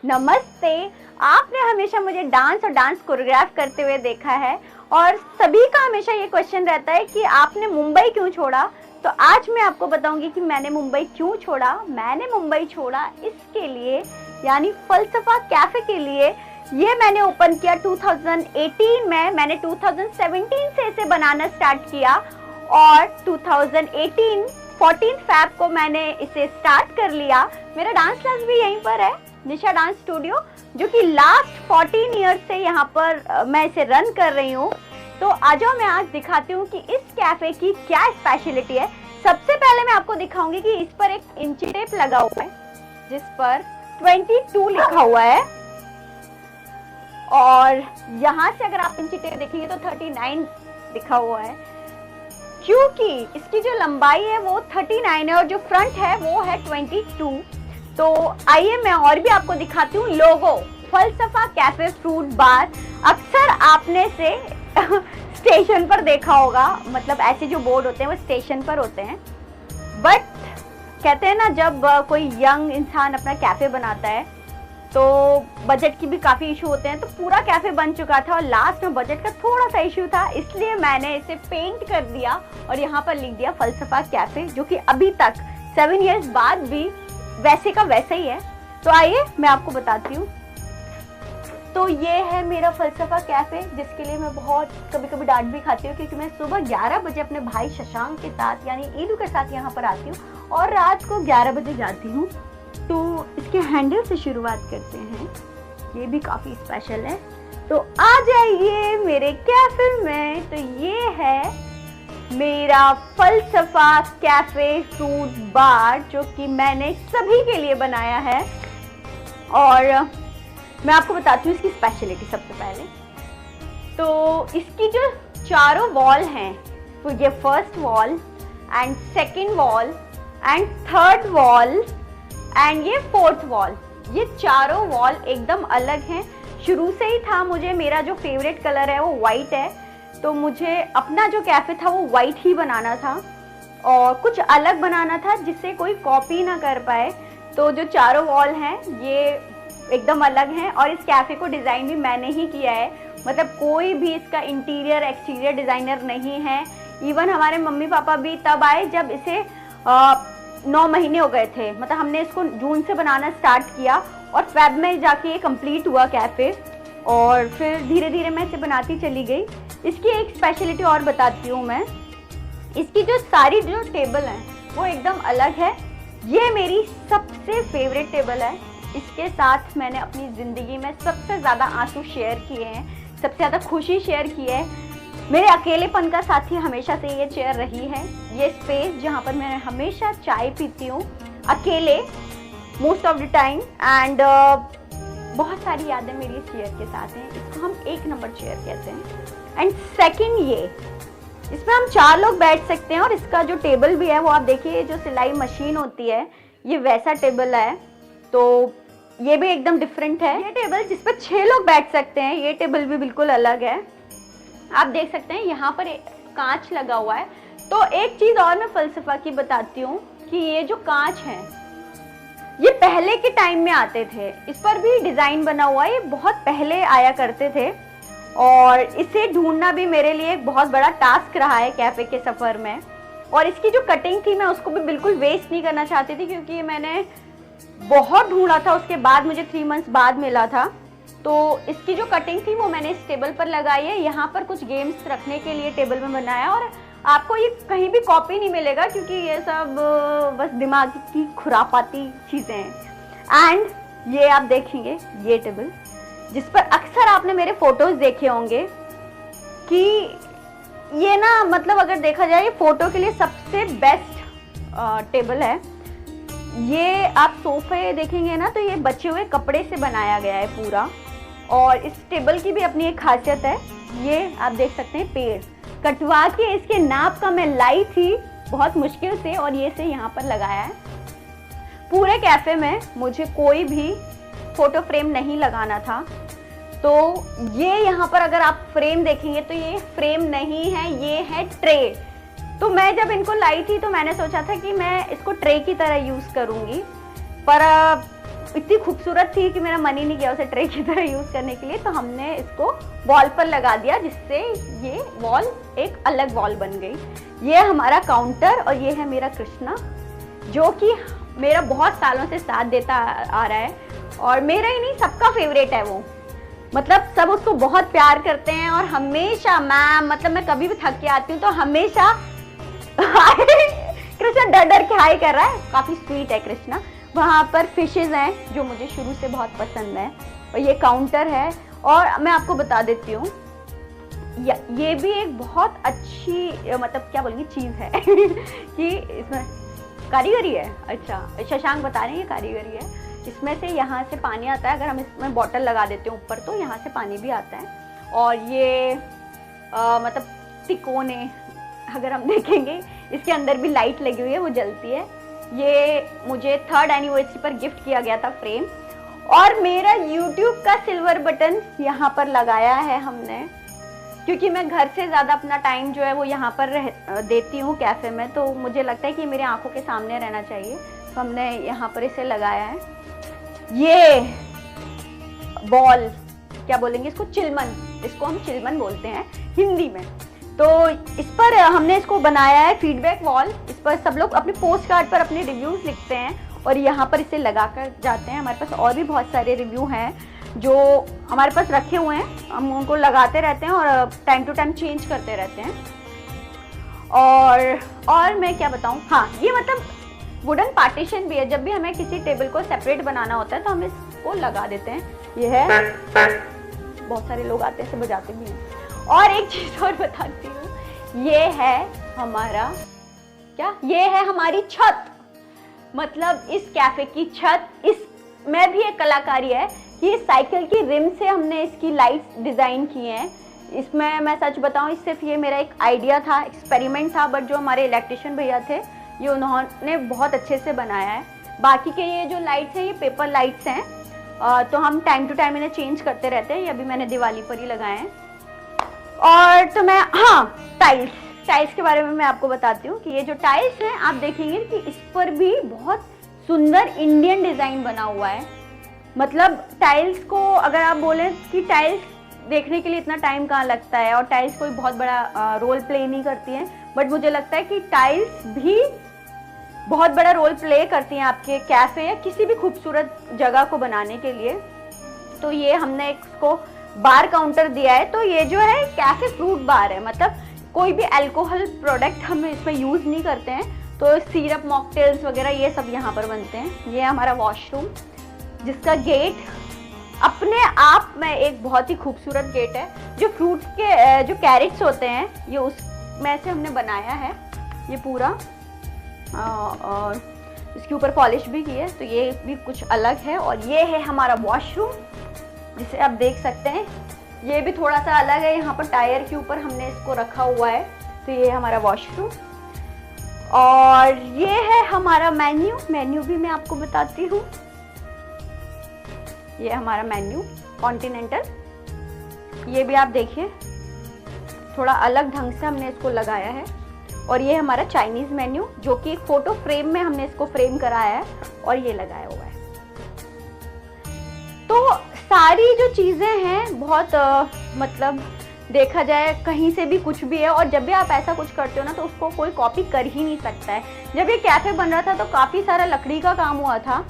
नमस्ते। आपने हमेशा मुझे डांस और डांस कोरियोग्राफ करते हुए देखा है और सभी का हमेशा ये क्वेश्चन रहता है कि आपने मुंबई क्यों छोड़ा। तो आज मैं आपको बताऊंगी कि मैंने मुंबई क्यों छोड़ा। मैंने मुंबई छोड़ा इसके लिए, यानी फलसफा कैफे के लिए। ये मैंने ओपन किया 2018 में। मैंने 2017 से इसे बनाना स्टार्ट किया और 2018 14 फैब को मैंने इसे स्टार्ट कर लिया। मेरा डांस क्लास भी यहीं पर है, निशा डांस स्टूडियो, जो कि लास्ट 14 ईयर्स से यहाँ पर मैं इसे रन कर रही हूँ। तो आ जाओ, मैं आज दिखाती हूँ कि इस कैफे की क्या स्पेशलिटी है। सबसे पहले मैं आपको दिखाऊंगी कि इस पर एक इंची टेप लगा हुआ है जिस पर 22 लिखा हुआ है, और यहाँ से अगर आप इंची टेप देखेंगे तो 39 लिखा हुआ है, क्योंकि इसकी जो लंबाई है वो 39 है और जो फ्रंट है वो है 22। तो आइए मैं और भी आपको दिखाती हूँ। लोगो फलसफा कैफे फ्रूट बार, अक्सर आपने से स्टेशन पर देखा होगा, मतलब ऐसे जो बोर्ड होते हैं वो स्टेशन पर होते हैं। बट कहते हैं ना, जब कोई यंग इंसान अपना कैफे बनाता है तो बजट की भी काफ़ी इशू होते हैं। तो पूरा कैफे बन चुका था और लास्ट में बजट का थोड़ा सा इशू था, इसलिए मैंने इसे पेंट कर दिया और यहाँ पर लिख दिया फलसफा कैफे, जो कि अभी तक 7 इयर्स बाद भी वैसे का वैसा ही है। तो आइए मैं आपको बताती हूँ। तो ये है मेरा फलसफा कैफे, जिसके लिए मैं बहुत कभी कभी डांट भी खाती हूँ, क्योंकि मैं सुबह 11 बजे अपने भाई शशांक के साथ यानी ईदू के साथ यहाँ पर आती हूँ और रात को 11 बजे जाती हूँ। तो इसके हैंडल से शुरुआत करते हैं, ये भी काफी स्पेशल है। तो आ जाइए मेरे कैफे में। तो ये है मेरा फलसफा कैफे फ्रूट बार, जो कि मैंने सभी के लिए बनाया है। और मैं आपको बताती हूँ इसकी स्पेशलिटी। सबसे पहले तो इसकी जो चारों वॉल हैं, तो ये first wall and second wall and third wall and ये फोर्थ वॉल, ये चारों वॉल एकदम अलग हैं। शुरू से ही था, मुझे मेरा जो फेवरेट कलर है वो वाइट है, तो मुझे अपना जो कैफे था वो वाइट ही बनाना था और कुछ अलग बनाना था जिससे कोई कॉपी ना कर पाए। तो जो चारों वॉल हैं ये एकदम अलग हैं और इस कैफे को डिज़ाइन भी मैंने ही किया है, मतलब कोई भी इसका इंटीरियर एक्सटीरियर डिज़ाइनर नहीं है। इवन हमारे मम्मी पापा भी तब आए जब इसे 9 महीने हो गए थे, मतलब हमने इसको जून से बनाना स्टार्ट किया और फेब में जाके ये कंप्लीट हुआ कैफे, और फिर धीरे धीरे मैं इसे बनाती चली गई। इसकी एक स्पेशलिटी और बताती हूँ मैं। इसकी जो सारी जो टेबल हैं वो एकदम अलग है। ये मेरी सबसे फेवरेट टेबल है। इसके साथ मैंने अपनी ज़िंदगी में सबसे ज़्यादा आंसू शेयर किए हैं, सबसे ज़्यादा खुशी शेयर की है। मेरे अकेलेपन का साथी हमेशा से ये चेयर रही है, ये स्पेस जहाँ पर मैं हमेशा चाय पीती हूँ अकेले most of the time. And बहुत सारी यादें मेरी इस चेयर के साथ हैं। इसको हम 1 नंबर चेयर कहते हैं। एंड सेकंड, ये इसमें हम 4 लोग बैठ सकते हैं और इसका जो टेबल भी है वो आप देखिए, जो सिलाई मशीन होती है ये वैसा टेबल है, तो ये भी एकदम डिफरेंट है। ये टेबल जिस पर 6 लोग बैठ सकते हैं, ये टेबल भी बिल्कुल अलग है। आप देख सकते हैं यहाँ पर कांच लगा हुआ है। तो एक चीज़ और मैं फलसफा की बताती हूँ कि ये जो कांच है ये पहले के टाइम में आते थे, इस पर भी डिज़ाइन बना हुआ है, ये बहुत पहले आया करते थे और इसे ढूंढना भी मेरे लिए एक बहुत बड़ा टास्क रहा है कैफ़े के सफ़र में। और इसकी जो कटिंग थी मैं उसको भी बिल्कुल वेस्ट नहीं करना चाहती थी, क्योंकि मैंने बहुत ढूंढा था, उसके बाद मुझे 3 मंथ्स बाद मिला था। तो इसकी जो कटिंग थी वो मैंने इस टेबल पर लगाई है। यहाँ पर कुछ गेम्स रखने के लिए टेबल में बनाया, और आपको ये कहीं भी कॉपी नहीं मिलेगा, क्योंकि ये सब बस दिमाग की खुरापाती चीज़ें हैं। एंड ये आप देखेंगे, ये टेबल जिस पर अक्सर आपने मेरे फोटोज़ देखे होंगे, कि ये ना, मतलब अगर देखा जाए ये फ़ोटो के लिए सबसे बेस्ट टेबल है। ये आप सोफे देखेंगे ना, तो ये बचे हुए कपड़े से बनाया गया है पूरा। और इस टेबल की भी अपनी एक खासियत है, ये आप देख सकते हैं पेड़ कटवा के इसके नाप का मैं लाई थी बहुत मुश्किल से, और ये से यहाँ पर लगाया है। पूरे कैफे में मुझे कोई भी फोटो फ्रेम नहीं लगाना था, तो ये यहाँ पर अगर आप फ्रेम देखेंगे तो ये फ्रेम नहीं है, ये है ट्रे। तो मैं जब इनको लाई थी तो मैंने सोचा था कि मैं इसको ट्रे की तरह यूज़ करूँगी, पर इतनी खूबसूरत थी कि मेरा मन ही नहीं किया उसे ट्रे की तरह यूज करने के लिए, तो हमने इसको वॉल पर लगा दिया, जिससे ये वॉल एक अलग वॉल बन गई। ये हमारा काउंटर और ये है मेरा कृष्णा, जो कि मेरा बहुत सालों से साथ देता आ रहा है और मेरा ही नहीं सबका फेवरेट है वो। मतलब सब उसको बहुत प्यार करते हैं और हमेशा मतलब मैं कभी भी थक के आती हूँ तो हमेशा कृष्णा डर डर के हाय कर रहा है। काफी स्वीट है कृष्णा। वहाँ पर फिशेज हैं जो मुझे शुरू से बहुत पसंद है और ये काउंटर है। और मैं आपको बता देती हूँ ये भी एक बहुत अच्छी मतलब क्या बोलेंगे चीज है कि इसमें कारीगरी है। अच्छा, शशांक बता रहे हैं ये कारीगरी है। इसमें से यहाँ से पानी आता है, अगर हम इसमें बॉटल लगा देते हैं ऊपर तो यहाँ से पानी भी आता है। और ये मतलब तिकोने अगर हम देखेंगे इसके अंदर भी लाइट लगी हुई है, वो जलती है। ये मुझे 3rd एनिवर्सरी पर गिफ्ट किया गया था फ्रेम। और मेरा YouTube का सिल्वर बटन यहाँ पर लगाया है हमने, क्योंकि मैं घर से ज़्यादा अपना टाइम जो है वो यहाँ पर देती हूँ कैफ़े में, तो मुझे लगता है कि मेरे आंखों के सामने रहना चाहिए, तो हमने यहाँ पर इसे लगाया है। ये बॉल क्या बोलेंगे इसको, चिलमन, इसको हम चिलमन बोलते हैं हिंदी में। तो इस पर हमने इसको बनाया है फीडबैक वॉल। इस पर सब लोग अपने पोस्ट कार्ड पर अपने रिव्यूज लिखते हैं और यहाँ पर इसे लगा कर जाते हैं। हमारे पास और भी बहुत सारे रिव्यू हैं जो हमारे पास रखे हुए हैं, हम उनको लगाते रहते हैं और टाइम टू टाइम चेंज करते रहते हैं। और मैं क्या बताऊँ, हाँ ये मतलब वुडन पार्टीशन भी है। जब भी हमें किसी टेबल को सेपरेट बनाना होता है तो हम इसको लगा देते हैं। ये है, बहुत सारे लोग आते हैं, इसे बजाते भी हैं। और एक चीज और बताती हूँ, ये है हमारा क्या, ये है हमारी छत। मतलब इस कैफे की छत, इसमें भी एक कलाकारी है कि साइकिल की रिम से हमने इसकी लाइट्स डिजाइन की हैं। इसमें मैं सच बताऊं, सिर्फ ये मेरा एक आइडिया था, एक्सपेरिमेंट था, बट जो हमारे इलेक्ट्रिशियन भैया थे ये उन्होंने बहुत अच्छे से बनाया है। बाकी के ये जो लाइट्स हैं ये पेपर लाइट्स हैं, तो हम टाइम टू टाइम इन्हें चेंज करते रहते हैं। ये अभी मैंने दिवाली पर ही लगाए हैं। और तो मैं, हाँ टाइल्स के बारे में मैं आपको बताती हूँ कि ये जो टाइल्स हैं आप देखेंगे कि इस पर भी बहुत सुंदर इंडियन डिजाइन बना हुआ है। मतलब टाइल्स को अगर आप बोलें कि टाइल्स देखने के लिए इतना टाइम कहाँ लगता है और टाइल्स कोई बहुत बड़ा रोल प्ले नहीं करती हैं, बट मुझे लगता है कि टाइल्स भी बहुत बड़ा रोल प्ले करती हैं आपके कैफे या किसी भी खूबसूरत जगह को बनाने के लिए। तो ये हमने इसको बार काउंटर दिया है। तो ये जो है कैफे फ्रूट बार है, मतलब कोई भी अल्कोहल प्रोडक्ट हम इसमें यूज नहीं करते हैं। तो सिरप, मॉकटेल्स वगैरह ये सब यहाँ पर बनते हैं। ये हमारा वॉशरूम, जिसका गेट अपने आप में एक बहुत ही खूबसूरत गेट है। जो फ्रूट्स के जो कैरेट्स होते हैं ये उसमें से हमने बनाया है ये पूरा, और इसके ऊपर पॉलिश भी की है, तो ये भी कुछ अलग है। और ये है हमारा वॉशरूम, जिसे आप देख सकते हैं, ये भी थोड़ा सा अलग है। यहाँ पर टायर के ऊपर हमने इसको रखा हुआ है। तो ये हमारा वॉशरूम। और ये है हमारा मेन्यू भी मैं आपको बताती हूँ। ये हमारा मेन्यू कॉन्टिनेंटल, ये भी आप देखिए थोड़ा अलग ढंग से हमने इसको लगाया है। और ये हमारा चाइनीज मेन्यू, जो कि एक फोटो फ्रेम में हमने इसको फ्रेम कराया है और ये लगाया हुआ है। तो सारी जो चीजें हैं बहुत मतलब देखा जाए कहीं से भी कुछ भी है। और जब भी आप ऐसा कुछ करते हो ना तो उसको कोई कॉपी कर ही नहीं सकता है। जब ये कैफे बन रहा था तो काफी सारा लकड़ी का काम हुआ था।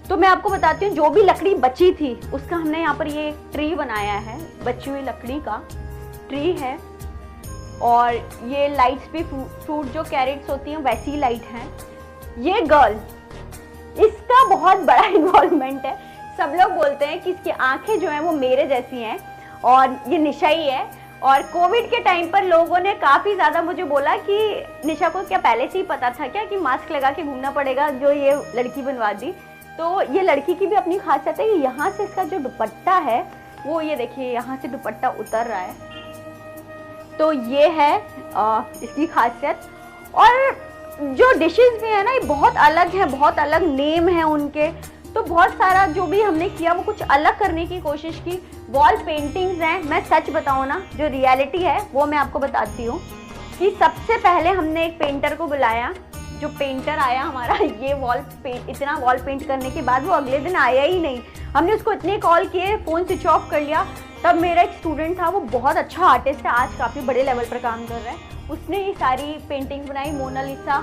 तो मैं आपको बताती हूँ, जो भी लकड़ी बची थी उसका हमने यहाँ पर ये ट्री बनाया है, बची हुई लकड़ी का ट्री है। और ये लाइट्स भी फ्रूट जो कैरेट्स होती हैं वैसी लाइट हैं। ये गर्ल, इसका बहुत बड़ा इन्वॉल्वमेंट है। सब लोग बोलते हैं कि इसकी आंखें जो हैं वो मेरे जैसी हैं और ये निशा ही है। और कोविड के टाइम पर लोगों ने काफ़ी ज़्यादा मुझे बोला कि निशा को क्या पहले से ही पता था क्या कि मास्क लगा के घूमना पड़ेगा, जो ये लड़की बनवा दी। तो ये लड़की की भी अपनी खासियत है कि यहाँ से इसका जो दुपट्टा है वो ये देखिए यहाँ से दुपट्टा उतर रहा है। तो ये है इसकी खासियत। और जो डिशेस भी है ना ये बहुत अलग है, बहुत अलग नेम है उनके। तो बहुत सारा जो भी हमने किया वो कुछ अलग करने की कोशिश की। वॉल पेंटिंग्स हैं, मैं सच बताऊँ ना, जो रियलिटी है वो मैं आपको बताती हूँ कि सबसे पहले हमने एक पेंटर को बुलाया जो पेंटर आया हमारा ये इतना वॉल पेंट करने के बाद वो अगले दिन आया ही नहीं। हमने उसको इतने कॉल किए, फ़ोन स्विच ऑफ कर लिया। तब मेरा एक स्टूडेंट था, वो बहुत अच्छा आर्टिस्ट है, आज काफ़ी बड़े लेवल पर काम कर रहा है। उसने ये सारी पेंटिंग बनाई। मोनालिसा,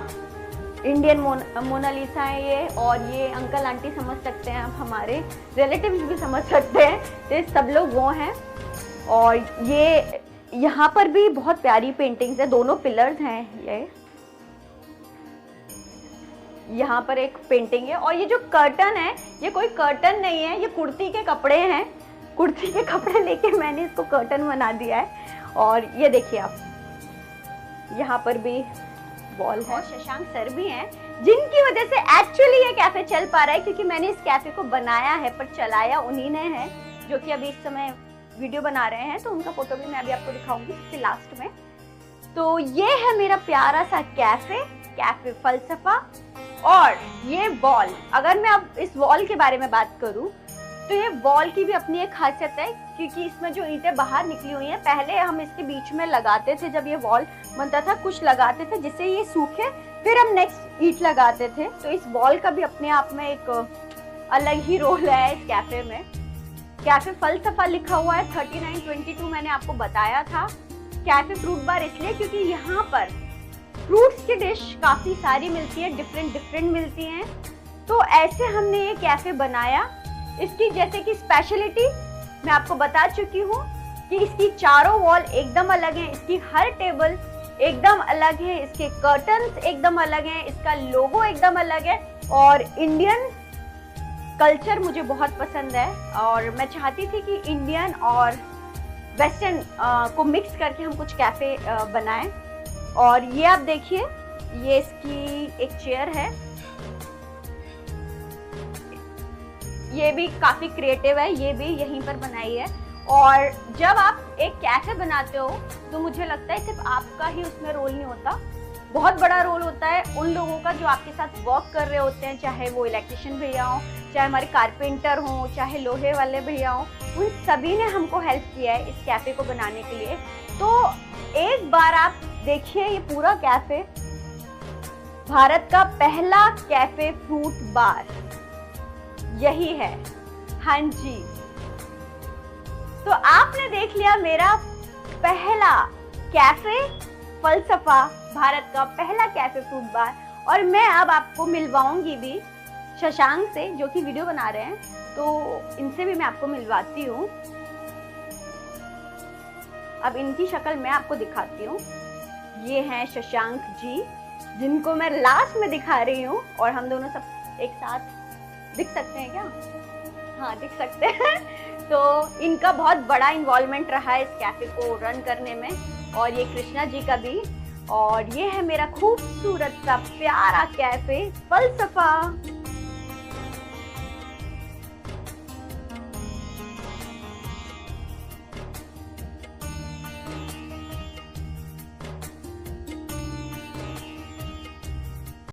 इंडियन मोनालिसा है ये, और ये अंकल आंटी समझ सकते हैं आप, हमारे रिलेटिव्स भी समझ सकते हैं, तो सब लोग वो हैं। और ये यहाँ पर भी बहुत प्यारी पेंटिंग्स है, दोनों पिलर्स हैं। ये यहाँ पर एक पेंटिंग है, और ये जो कर्टन है ये कोई कर्टन नहीं है, ये कुर्ती के कपड़े हैं। कुर्ती के कपड़े लेके मैंने इसको कर्टन बना दिया है। और ये देखिए आप, यहाँ पर भी वॉल है। शशांक सर भी हैं, जिनकी वजह से एक्चुअली ये कैफे चल पा रहा है, क्योंकि मैंने इस कैफे को बनाया है पर चलाया उन्हीं ने है, जो कि अभी इस समय वीडियो बना रहे हैं, तो उनका फोटो भी मैं अभी आपको दिखाऊंगी सबसे लास्ट में। तो ये है मेरा प्यारा सा कैफे फलसफा। और ये वॉल, अगर मैं अब इस वॉल के बारे में बात करूं तो ये वॉल की भी अपनी एक खासियत है, क्योंकि इसमें जो ईंटें बाहर निकली हुई हैं, पहले हम इसके बीच में लगाते थे जब ये वॉल बनता था, कुछ लगाते थे जिससे ये सूखे, फिर हम नेक्स्ट ईंट लगाते थे। तो इस वॉल का भी अपने आप में एक अलग ही रोल है इस कैफे में। कैफे फलसफा लिखा हुआ है, 3922 मैंने आपको बताया था। कैफे फ्रूट बार इसलिए क्योंकि यहाँ पर फ्रूट्स की डिश काफी सारी मिलती है, डिफरेंट मिलती हैं। तो ऐसे हमने ये कैफे बनाया। इसकी जैसे कि स्पेशलिटी मैं आपको बता चुकी हूँ कि इसकी चारों वॉल एकदम अलग हैं, इसकी हर टेबल एकदम अलग है, इसके कर्टन्स एकदम अलग हैं, इसका लोगो एकदम अलग है। और इंडियन कल्चर मुझे बहुत पसंद है, और मैं चाहती थी कि इंडियन और वेस्टर्न को मिक्स करके हम कुछ कैफे बनाएं। और ये आप देखिए, ये इसकी एक चेयर है, ये भी काफी क्रिएटिव है, ये भी यहीं पर बनाई है। और जब आप एक कैफे बनाते हो तो मुझे लगता है सिर्फ आपका ही उसमें रोल नहीं होता, बहुत बड़ा रोल होता है उन लोगों का जो आपके साथ वर्क कर रहे होते हैं, चाहे वो इलेक्ट्रिशियन भैया हो, चाहे हमारे कारपेंटर हो, चाहे लोहे वाले भैया हो, उन सभी ने हमको हेल्प किया है इस कैफे को बनाने के लिए। तो एक बार आप देखिए, ये पूरा कैफे भारत का पहला कैफे फ्रूट बार यही है। हाँ जी, तो आपने देख लिया मेरा पहला कैफे फलसफा, भारत का पहला कैफे फ्रूट बार। और मैं अब आपको मिलवाऊंगी भी शशांक से, जो कि वीडियो बना रहे हैं, तो इनसे भी मैं आपको मिलवाती हूँ। अब इनकी शक्ल मैं आपको दिखाती हूँ। ये हैं शशांक जी, जिनको मैं लास्ट में दिखा रही हूँ, और हम दोनों सब एक साथ दिख सकते हैं क्या? हाँ, दिख सकते हैं। तो इनका बहुत बड़ा इन्वॉल्वमेंट रहा है इस कैफे को रन करने में, और ये कृष्णा जी का भी। और ये है मेरा खूबसूरत सा प्यारा कैफे फलसफा।